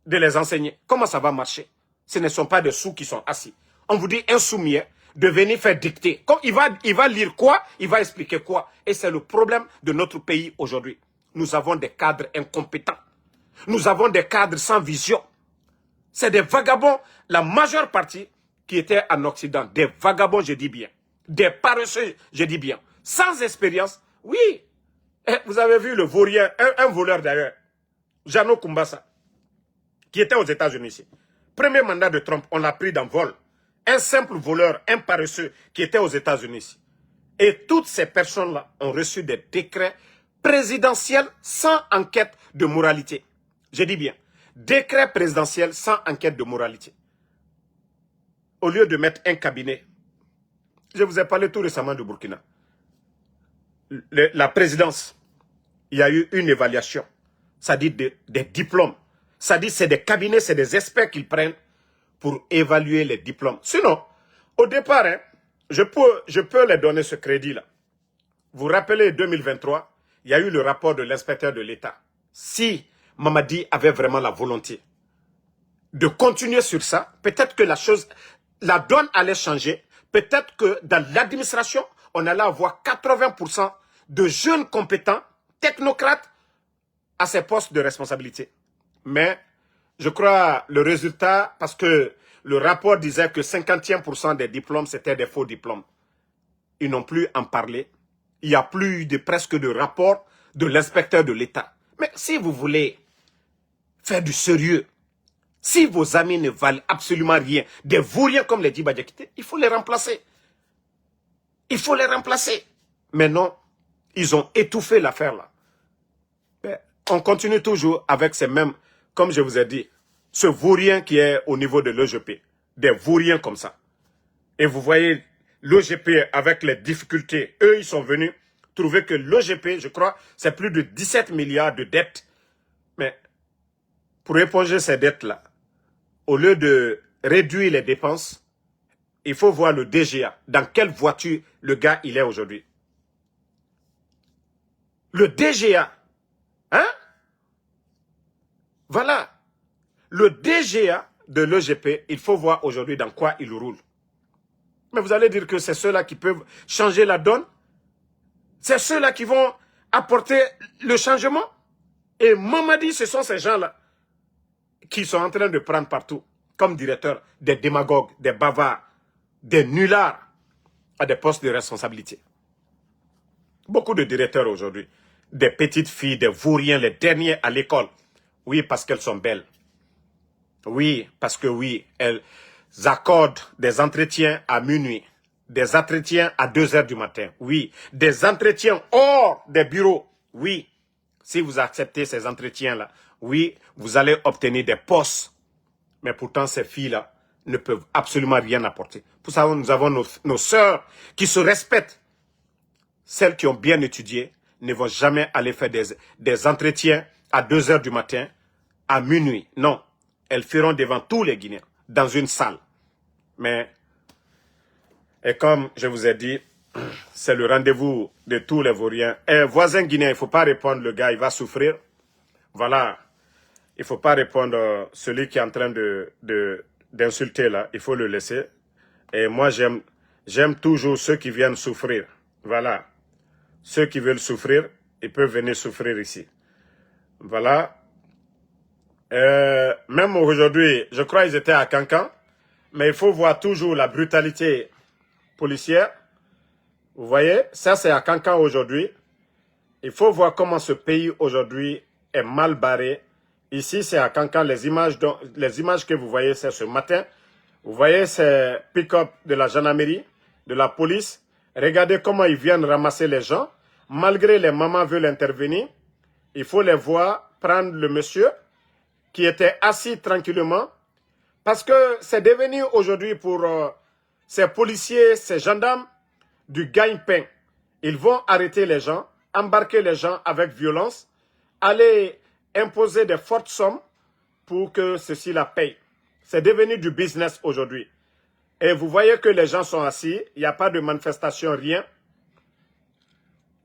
de les enseigner, comment ça va marcher? Ce ne sont pas des sous qui sont assis. On vous dit un sous-millet de venir faire dicter. Comme il va lire quoi? Il va expliquer quoi? Et c'est le problème de notre pays aujourd'hui. Nous avons des cadres incompétents. Nous avons des cadres sans vision. C'est des vagabonds, la majeure partie qui étaient en Occident. Des vagabonds, je dis bien. Des paresseux, je dis bien. Sans expérience, oui. Et vous avez vu le vaurien, un voleur d'ailleurs, Jano Kumbasa, qui était aux États-Unis ici. Premier mandat de Trump, on l'a pris dans vol. Un simple voleur, un paresseux qui était aux États-Unis ici. Et toutes ces personnes-là ont reçu des décrets présidentiels sans enquête de moralité. Je dis bien. Décret présidentiel sans enquête de moralité. Au lieu de mettre un cabinet, je vous ai parlé tout récemment de Burkina. La présidence, il y a eu une évaluation, ça dit des diplômes. Ça dit, c'est des cabinets, c'est des experts qu'ils prennent pour évaluer les diplômes. Sinon, au départ, hein, je peux les donner ce crédit-là. Vous vous rappelez, 2023, il y a eu le rapport de l'inspecteur de l'État. Si Mamadi avait vraiment la volonté de continuer sur ça, peut-être que la donne allait changer. Peut-être que dans l'administration, on allait avoir 80% de jeunes compétents, technocrates, à ces postes de responsabilité. Mais je crois le résultat, parce que le rapport disait que 51% des diplômes, c'était des faux diplômes. Ils n'ont plus en parlé. Il n'y a plus presque de rapport de l'inspecteur de l'État. Mais si vous voulez faire du sérieux, si vos amis ne valent absolument rien, des vauriens comme les Djiba Diakité, il faut les remplacer. Il faut les remplacer. Mais non, ils ont étouffé l'affaire là. Mais on continue toujours avec ces mêmes, comme je vous ai dit, ce vaurien qui est au niveau de l'EGP. Des vauriens comme ça. Et vous voyez l'OGP avec les difficultés. Eux, ils sont venus trouver que l'OGP, je crois, c'est plus de 17 milliards de dettes. Mais pour éponger ces dettes-là, au lieu de réduire les dépenses, il faut voir le DGA. Dans quelle voiture le gars il est aujourd'hui? Le DGA. Hein? Voilà. Le DGA de l'EGP, il faut voir aujourd'hui dans quoi il roule. Mais vous allez dire que c'est ceux-là qui peuvent changer la donne? C'est ceux-là qui vont apporter le changement? Et Mamadi, ce sont ces gens-là qui sont en train de prendre partout, comme directeurs, des démagogues, des bavards, des nullards à des postes de responsabilité. Beaucoup de directeurs aujourd'hui, des petites filles, des vauriens, les derniers à l'école. Oui, parce qu'elles sont belles. Oui, parce que oui, elles accordent des entretiens à minuit, des entretiens à 2 heures du matin. Oui, des entretiens hors des bureaux. Oui, si vous acceptez ces entretiens-là, oui, vous allez obtenir des postes. Mais pourtant, ces filles-là ne peuvent absolument rien apporter. Pour ça, nous avons nos sœurs qui se respectent. Celles qui ont bien étudié ne vont jamais aller faire des entretiens à 2 heures du matin, à minuit. Non, elles feront devant tous les Guinéens, dans une salle. Mais, et comme je vous ai dit, c'est le rendez-vous de tous les vauriens. Et voisin guinéen, il ne faut pas répondre, le gars, il va souffrir. Voilà. Il ne faut pas répondre, celui qui est en train d'insulter là, il faut le laisser. Et moi, j'aime toujours ceux qui viennent souffrir. Voilà. Ceux qui veulent souffrir, ils peuvent venir souffrir ici. Voilà. Même aujourd'hui, je crois qu'ils étaient à Cancan, mais il faut voir toujours la brutalité policière. Vous voyez, ça c'est à Cancan aujourd'hui. Il faut voir comment ce pays aujourd'hui est mal barré. Ici, c'est à Cancan. Les images que vous voyez, c'est ce matin. Vous voyez ces pick-up de la gendarmerie, de la police. Regardez comment ils viennent ramasser les gens. Malgré les mamans veulent intervenir, il faut les voir prendre le monsieur qui était assis tranquillement. Parce que c'est devenu aujourd'hui pour ces policiers, ces gendarmes, du gagne-pain. Ils vont arrêter les gens, embarquer les gens avec violence, aller imposer des fortes sommes pour que ceux-ci la payent. C'est devenu du business aujourd'hui. Et vous voyez que les gens sont assis, il n'y a pas de manifestation, rien.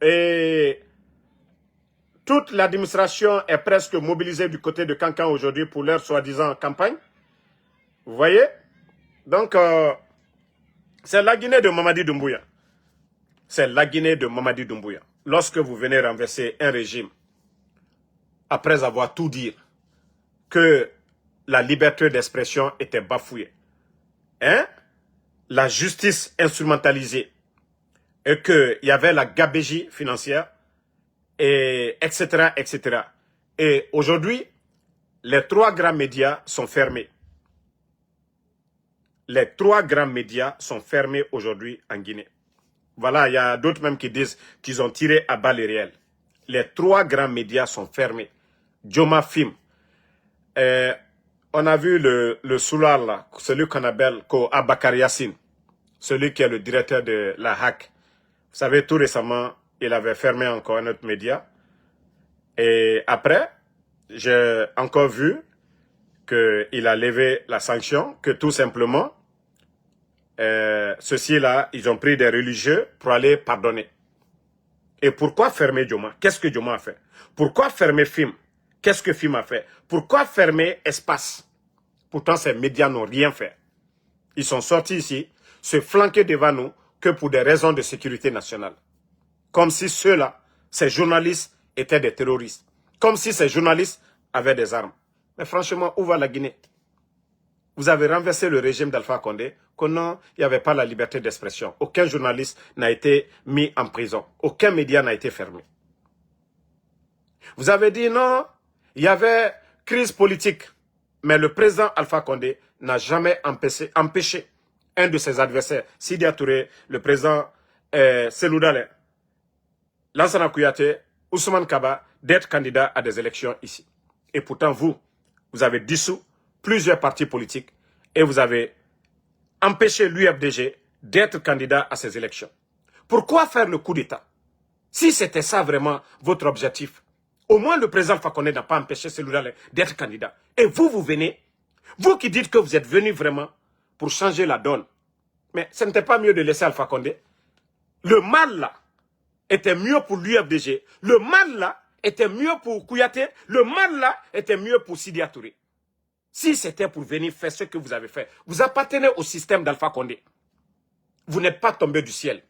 Et toute l'administration est presque mobilisée du côté de Cancan aujourd'hui pour leur soi-disant campagne. Vous voyez? Donc, c'est la Guinée de Mamadi Doumbouya. C'est la Guinée de Mamadi Doumbouya. Lorsque vous venez renverser un régime, après avoir tout dit, que la liberté d'expression était bafouée, hein? La justice instrumentalisée, et qu'il y avait la gabégie financière, et etc., etc. Et aujourd'hui, les 3 grands médias sont fermés. Les 3 grands médias sont fermés aujourd'hui en Guinée. Voilà, il y a d'autres même qui disent qu'ils ont tiré à balles réelles. Les 3 grands médias sont fermés. Joma Film. On a vu le soulard là, celui qu'on appelle Abakar Yassine, celui qui est le directeur de la HAC. Vous savez, tout récemment, il avait fermé encore un autre média. Et après, j'ai encore vu qu'il a levé la sanction, que tout simplement, ceux-ci-là, ils ont pris des religieux pour aller pardonner. Et pourquoi fermer Dioma? Qu'est-ce que Dioma a fait? Pourquoi fermer FIM? Qu'est-ce que FIM a fait? Pourquoi fermer Espace? Pourtant, ces médias n'ont rien fait. Ils sont sortis ici, se flanquer devant nous que pour des raisons de sécurité nationale. Comme si ceux-là, ces journalistes, étaient des terroristes. Comme si ces journalistes avaient des armes. Mais franchement, où va la Guinée? Vous avez renversé le régime d'Alpha Condé, que non, il n'y avait pas la liberté d'expression. Aucun journaliste n'a été mis en prison. Aucun média n'a été fermé. Vous avez dit non, il y avait crise politique. Mais le président Alpha Condé n'a jamais empêché un de ses adversaires, Sidia Touré, le président Selou Dalein, Lansana Kouyaté, Ousmane Kaba, d'être candidat à des élections ici. Et pourtant, vous avez dissous plusieurs partis politiques et vous avez empêché l'UFDG d'être candidat à ces élections. Pourquoi faire le coup d'État? Si c'était ça vraiment votre objectif, au moins le président Alpha Condé n'a pas empêché Selou Dalein d'être candidat. Et vous venez, vous qui dites que vous êtes venu vraiment pour changer la donne. Mais ce n'était pas mieux de laisser Alpha Condé? Le mal là était mieux pour l'UFDG. Le mal là était mieux pour Kouyaté. Le mal là était mieux pour Sidia Touré. Si c'était pour venir faire ce que vous avez fait, vous appartenez au système d'Alpha Condé. Vous n'êtes pas tombé du ciel.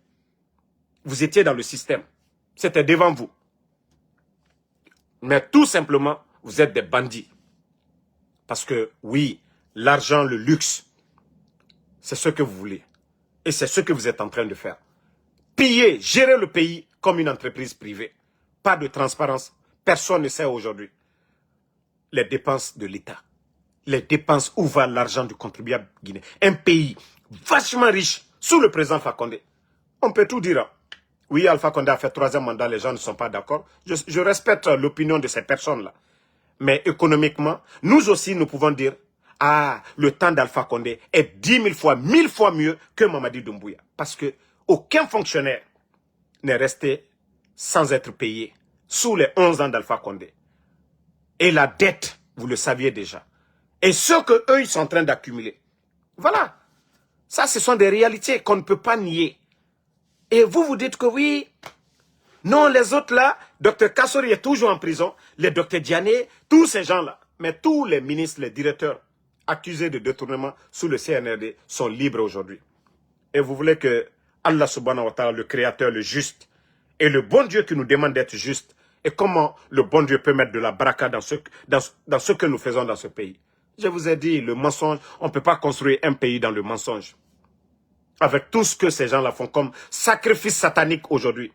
Vous étiez dans le système. C'était devant vous. Mais tout simplement, vous êtes des bandits. Parce que oui, l'argent, le luxe, c'est ce que vous voulez. Et c'est ce que vous êtes en train de faire. Piller, gérer le pays comme une entreprise privée. Pas de transparence. Personne ne sait aujourd'hui les dépenses de l'État. Les dépenses, où va l'argent du contribuable guinéen. Un pays vachement riche, sous le président Alpha Condé. On peut tout dire. Oui, Alpha Condé a fait 3e mandat, les gens ne sont pas d'accord. Je respecte l'opinion de ces personnes-là. Mais économiquement, nous aussi, nous pouvons dire, ah, le temps d'Alpha Condé est 10 000 fois, 1000 fois mieux que Mamadi Doumbouya. Parce que aucun fonctionnaire n'est resté sans être payé sous les 11 ans d'Alpha Condé. Et la dette, vous le saviez déjà. Et ce qu'eux, ils sont en train d'accumuler. Voilà. Ça, ce sont des réalités qu'on ne peut pas nier. Et vous dites que oui, non, les autres là, Dr Kassori est toujours en prison, les Dr Diané, tous ces gens-là, mais tous les ministres, les directeurs accusés de détournement sous le CNRD sont libres aujourd'hui. Et vous voulez que Allah subhanahu wa ta'ala, le créateur, le juste, et le bon Dieu qui nous demande d'être juste, et comment le bon Dieu peut mettre de la baraka dans ce que nous faisons dans ce pays. Je vous ai dit, le mensonge, on ne peut pas construire un pays dans le mensonge. Avec tout ce que ces gens-là font comme sacrifice satanique aujourd'hui.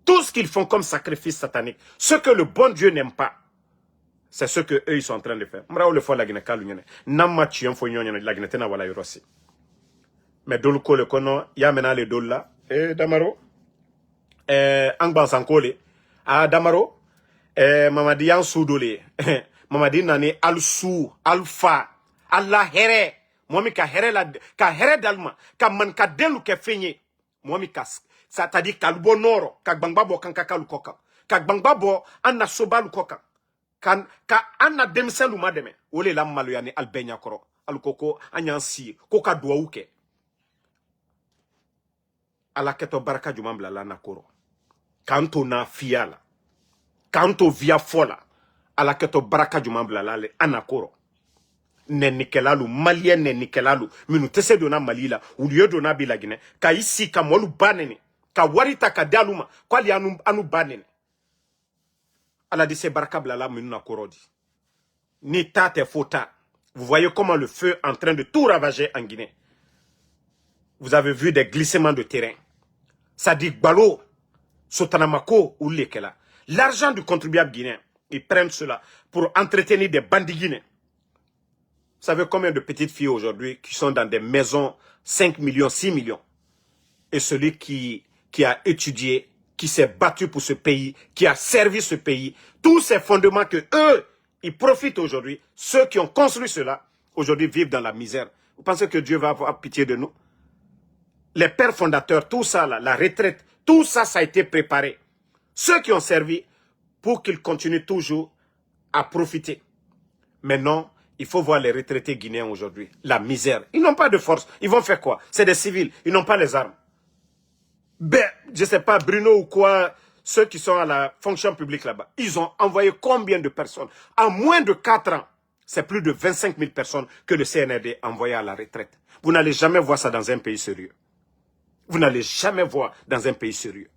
Tout ce qu'ils font comme sacrifice satanique. Ce que le bon Dieu n'aime pas. C'est ce qu'eux, ils sont en train de faire. Mais dans le cas, le kono, il y a maintenant les dollars. Damaro. Angban Sankole. Ah, Damaro. Mamadi Yan Soudole. Mamadi Nani Al-Sou. Alpha. Allah Here. Momi ka here dalma. Ka man ka delu ke fenye. Momi ka. Ça t'a dit kalubo noro. Ka bangbabo kankaka lukoka. Ka bangbabo anna soba lukoka. Ka anna demse luma deme. Ole la malu yani albenya koro. Alukoko anyansi. Koka dua uke. Ala keto baraka jumambla la nakoro. Kanto na fiala. Kanto via fola. Ala keto baraka jumambla la le anakoro. Nenikelalu, malien nenikelalu. Minu tese dona malila. Ou lieu dona bilagine. Ka isi ka molu banene. Ka warita ka daluma. Kwa li anu banene. Ala dit se baraka blala minu nakoro di. Ni tate fota. Vous voyez comment le feu est en train de tout ravager en Guinée. Vous avez vu des glissements de terrain. Ça dit Balo, Sotanamako ou Lekela. L'argent du contribuable guinéen, ils prennent cela pour entretenir des bandits guinéens. Vous savez combien de petites filles aujourd'hui qui sont dans des maisons 5 millions, 6 millions. Et celui qui a étudié, qui s'est battu pour ce pays, qui a servi ce pays, tous ces fondements que eux, ils profitent aujourd'hui, ceux qui ont construit cela, aujourd'hui vivent dans la misère. Vous pensez que Dieu va avoir pitié de nous? Les pères fondateurs, tout ça, là, la retraite, tout ça, ça a été préparé. Ceux qui ont servi pour qu'ils continuent toujours à profiter. Mais non, il faut voir les retraités guinéens aujourd'hui. La misère. Ils n'ont pas de force. Ils vont faire quoi? C'est des civils. Ils n'ont pas les armes. Ben, je ne sais pas, Bruno ou quoi, ceux qui sont à la fonction publique là-bas, ils ont envoyé combien de personnes? En moins de 4 ans, c'est plus de 25 000 personnes que le CNRD a envoyé à la retraite. Vous n'allez jamais voir ça dans un pays sérieux. Vous n'allez jamais voir dans un pays sérieux.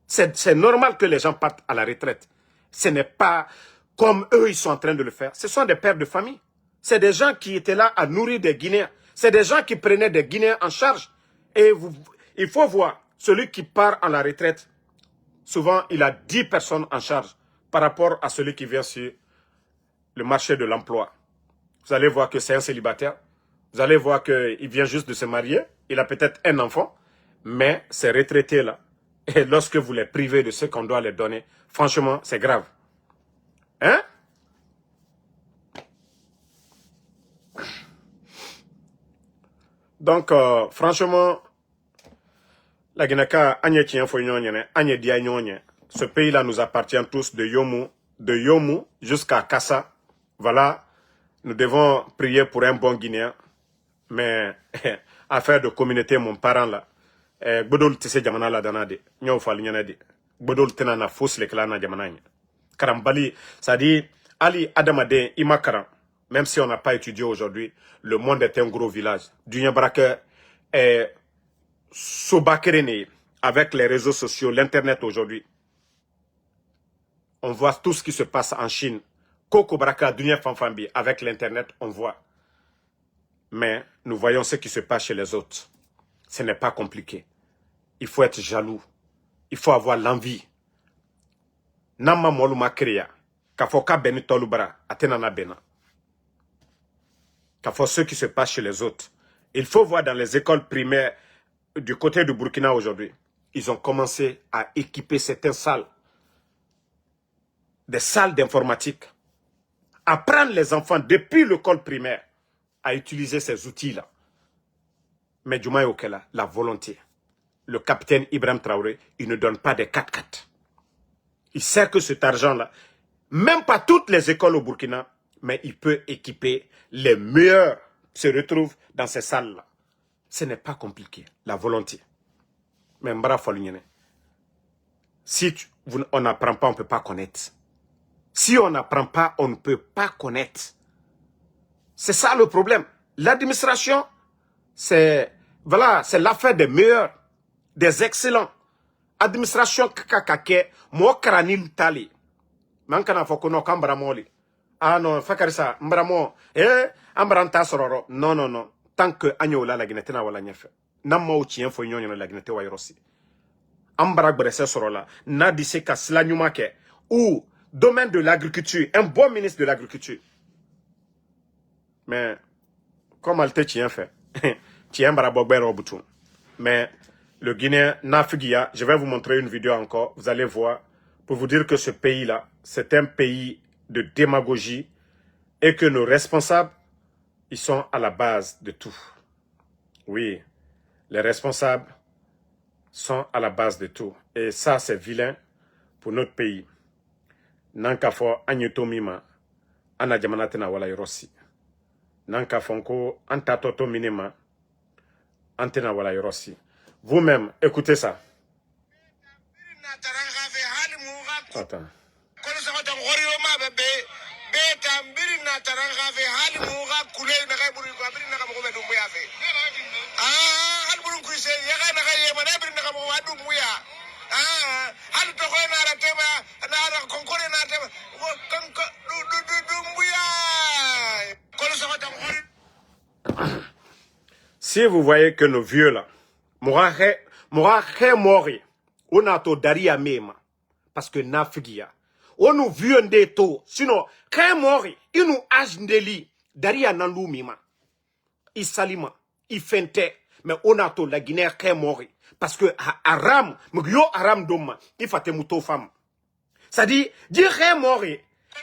C'est normal que les gens partent à la retraite. Ce n'est pas comme eux, ils sont en train de le faire. Ce sont des pères de famille. C'est des gens qui étaient là à nourrir des Guinéens. C'est des gens qui prenaient des Guinéens en charge. Et il faut voir, celui qui part à la retraite, souvent, il a 10 personnes en charge par rapport à celui qui vient sur le marché de l'emploi. Vous allez voir que c'est un célibataire. Vous allez voir qu'il vient juste de se marier. Il a peut-être un enfant. Mais ces retraités-là, et lorsque vous les privez de ce qu'on doit les donner, franchement, c'est grave. Hein? Donc, franchement, la Guinée-Ka, ce pays-là nous appartient tous de Yomu jusqu'à Kassa. Voilà, nous devons prier pour un bon Guinéen. Mais, affaire de communauté, mon parent là, Gbodol tise jamana la danade, nyo fali nyanade. Gbodol tena na fos le klana jamana. Karambali, ça dit, Ali Adamade, Imakaran, même si on n'a pas étudié aujourd'hui, le monde est un gros village. Dunya Barake est Sobakerene, avec les réseaux sociaux, l'internet aujourd'hui. On voit tout ce qui se passe en Chine. Koko Baraka, Dunya Fanfambi, avec l'internet, on voit. Mais nous voyons ce qui se passe chez les autres. Ce n'est pas compliqué. Il faut être jaloux. Il faut avoir l'envie. Nama moluma kriya. Kafoka beni tolubara. Atenana bena. Kafo ce qui se passe chez les autres. Il faut voir dans les écoles primaires du côté du Burkina aujourd'hui. Ils ont commencé à équiper certaines salles. Des salles d'informatique. Apprendre les enfants depuis l'école primaire à utiliser ces outils-là. Mais Djoumai Okela, la volonté. Le capitaine Ibrahim Traoré, il ne donne pas des 4x4. Il sait que cet argent-là, même pas toutes les écoles au Burkina, mais il peut équiper les meilleurs se retrouvent dans ces salles-là. Ce n'est pas compliqué, la volonté. Mais Mbara Falunyene, si on n'apprend pas, on ne peut pas connaître. Si on n'apprend pas, on ne peut pas connaître. C'est ça le problème. L'administration, c'est voilà, c'est l'affaire des meilleurs, des excellents. Administration kakake, mo karani lutali. Mankana fokono kambara moli. Ah non, fakarisa, mbramo, ambranta sororo. Non, non, non. Tant que agnola la Guinée na wala nyefe. Namma o chien fo nyonyo la Guinée wa yorosi. Ambra brese sorola. Na dise ka sla nyumake. Ou domaine de l'agriculture, un bon ministre de l'agriculture. Mais comme Alte tient fait, tient barabogber bouton. Mais le Guinéen Nafugia, je vais vous montrer une vidéo encore, vous allez voir, pour vous dire que ce pays-là, c'est un pays de démagogie et que nos responsables, ils sont à la base de tout. Oui, les responsables sont à la base de tout. Et ça, c'est vilain pour notre pays. Nankafo Agnetomima, Ana Jamanatena Wala Yorosi. Nankafonko Antatoto Minima, Antena Wala Yorosi. Vous-même, écoutez ça. Attends. Si vous voyez que nos vieux là, Mourahe Mori, on a to Daria Mema, parce que Nafigia, on nous vieux ndeto, sinon, Khe Mori, il nous agendeli, Daria Nandou Mima, il salima, il fente, mais on a to la Guinée Khe Mori, parce que Aram, Mugyo Aram Doma, il faut te mouto femme. Ça dit, Di Khe Mori,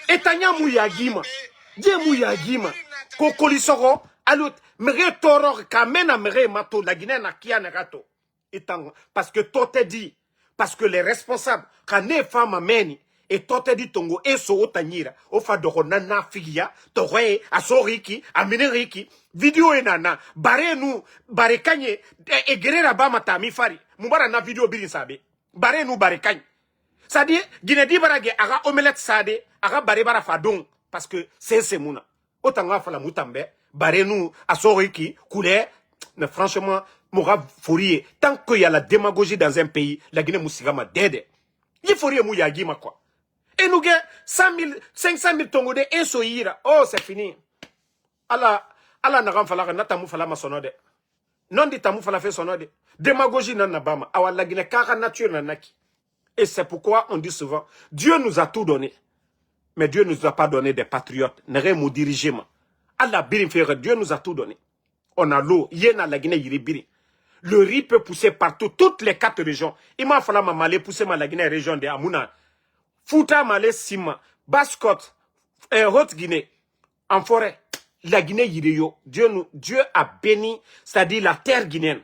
Etanya Mouyagima, Di Mouyagima, Kokolisoro, alors, mere toro kamena mere mato la Guinée na kia negato. Parce que tout est dit, parce que les responsables, quand les femmes amènent, et tote di tongo e so otanyira o fa doko na figia toye asoriki ameneriki video e nana bare nu bare kanye e gerera ba mata mi fari mubara na video birin sabe bare nu bare kanye c'est-à-dire Guinée di barage aga omelette sade aga bare bara fa don parce que c'est muna otanga fa la mutambe bare nu asoriki couleur mais franchement Moura Fourier, tant qu'il y a la démagogie dans un pays, la Guinée Moussigama dede. Il Fourier Mouyagima quoi. Et nous gagnons 100 000, 500 000 tongodé et soïra. Oh, c'est fini. Allah n'a pas fallu natamu fala ma sonode. Non dit tamu fala fait sonode. Démagogie nan nabama. Awa la Guinée kara nature nanaki. Et c'est pourquoi on dit souvent, Dieu nous a tout donné. Mais Dieu ne nous a pas donné des patriotes. N'aurait mou dirigement. Allah birim faire, Dieu nous a tout donné. On a l'eau. Yéna la Guinée yiribiri. Le riz peut pousser partout, toutes les 4 régions. Il m'a fallu m'aller pousser ma la Guinée région de Amouna. Fouta, Malais, Sima, Basse-Côte, Haute-Guinée, en forêt. La Guinée Yireyo, Dieu a béni, c'est-à-dire la terre guinéenne.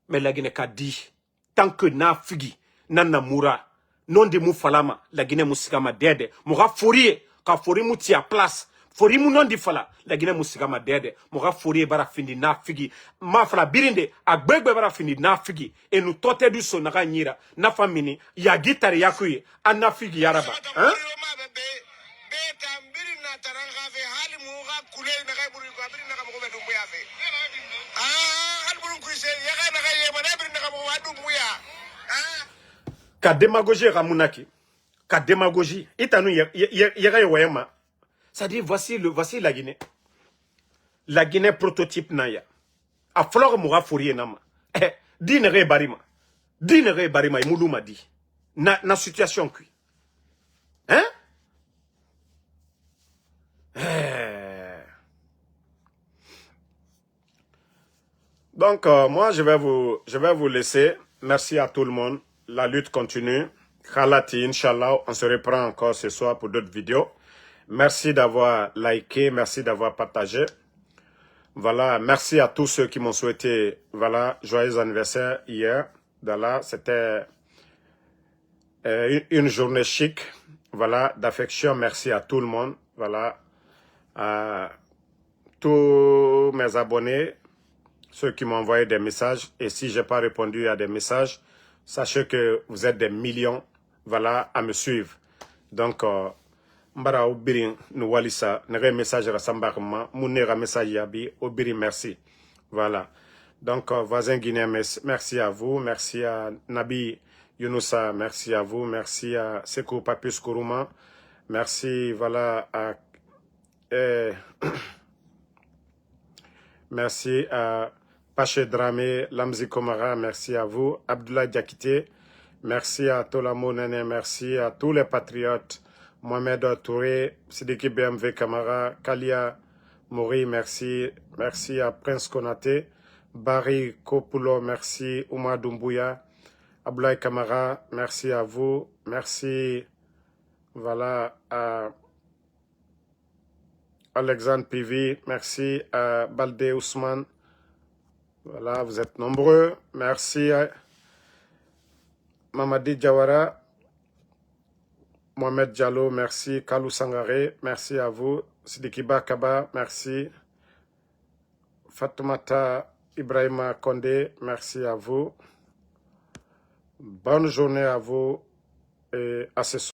Mais la Guinée a dit, tant que na figi, na moura, non de mou falama, la Guinée mousikama dede, moura Fourier, ka Fourier mouti à place. Fori mu non di fala la Guinée musigama dede moga Fourier bara findi na figi ma fala birinde agbegbe bara findi na figi et nous tote du so naga nyira na famini ya gitare yakuye ana figi yaraba hein ka démagogie ramunaki ka démagogie itanu yega wayema. C'est-à-dire, voici la Guinée. La Guinée prototype naya. A flore moura Fourier nama. Dinere barima. Dinere barima, Moulou m'a dit. Na situation qui. Hein? Donc, moi, je vais vous laisser. Merci à tout le monde. La lutte continue. Khalati, Inch'Allah, on se reprend encore ce soir pour d'autres vidéos. Merci d'avoir liké, merci d'avoir partagé. Voilà, merci à tous ceux qui m'ont souhaité, voilà, joyeux anniversaire hier. Voilà, c'était une journée chic, voilà, d'affection. Merci à tout le monde, voilà, à tous mes abonnés, ceux qui m'ont envoyé des messages. Et si je n'ai pas répondu à des messages, sachez que vous êtes des millions, voilà, à me suivre. Donc, Mbara Obirin nous walisa nere message rasambarma munera message yabi Obirin merci. Voilà. Donc voisin guinéen merci à vous, merci à Nabi Younoussa, merci à vous, merci à Sekou Papus Kourouma, merci voilà à merci à Paché Dramé, Lamzi Komara, merci à vous, Abdoulaye Diakité, merci à Tolamo Nene, merci à tous les patriotes. Mohamed Touré, Sidiki BMW Kamara, Kalia Mori, merci. Merci à Prince Konaté, Barry Kopulo, merci. Oumar Doumbouya, Abdoulaye Kamara, merci à vous. Merci, voilà, à Alexandre Pivi, merci à Baldé Ousmane. Voilà, vous êtes nombreux. Merci à Mamadi Diawara. Mohamed Diallo, merci. Kalou Sangare, merci à vous. Sidikiba Kaba, merci. Fatoumata Ibrahima Kondé, merci à vous. Bonne journée à vous et à ce soir.